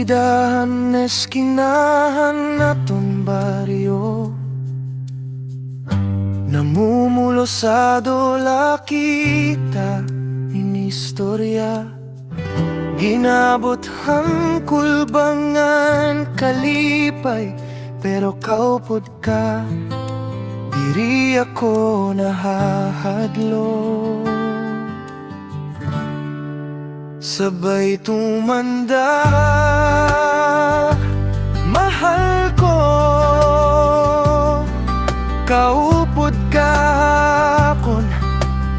dahan eskinahan naton baryo, namumulosado la kita in istorya. Ginabot ang kulbangan kalipay, pero kaupod ka, diri ako nahahadlo. Sabay tumanda, mahal ko, kaupod kahapon,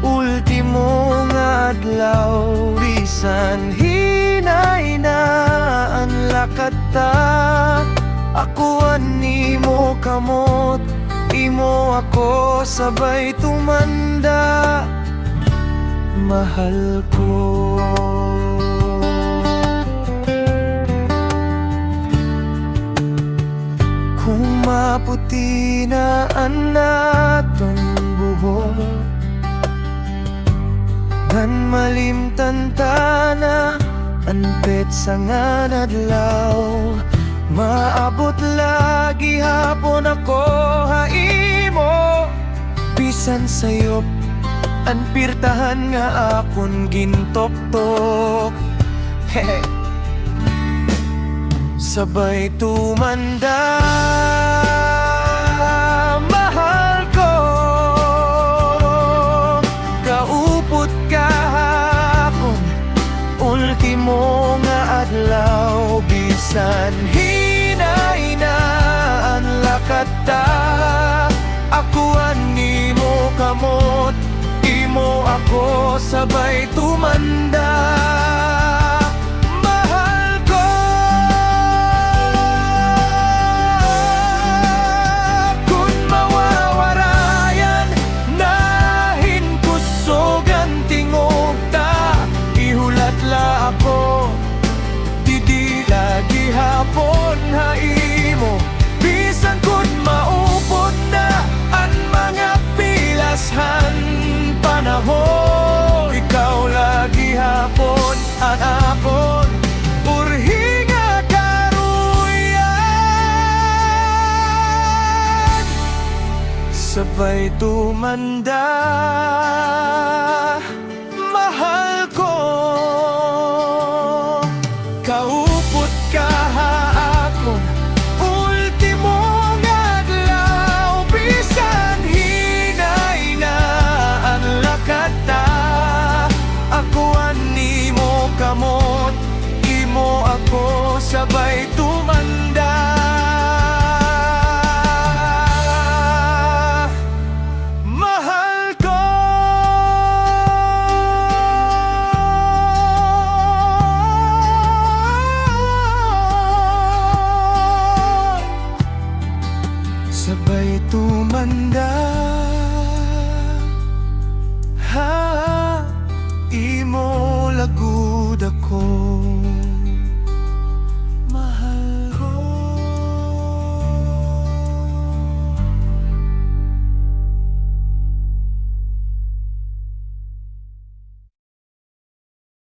ultimo nga adlaw. Bisan hinay na ang lakata, ako animo kamot, imo ako sabay tumanda, mahal ko. Kung maputi na ang naton buhok, dan malimtan tana ang petsa nga nadlaw, maabot lagi hapon ako haimo. Bisan sayop ang pirtahan nga akon gintoktok. Hey. Sabay tumanda, mahal ko, kaupod kahapon, ultimo nga adlaw. Bisan hinay na ang lakata, ako animo kamot, imo ako sabay tumanda, mahal ko. Kung mawawarayan nahin kusog ang tingog ta, ihulat la ako, didi lagi hapon haimo. Bisan kun maupod na ang mga pilashan panahon, ikaw lagi hapon ang akon purhi nga karuyan. Sabay tumanda, mahal ko, kaupod kahapon, ultimo nga adlaw. Bisan hinay na ang lakata, ako animo kamot, imo ako sabay tumanda, mahal ko. Sabay tumanda, ha, imo lagud ako.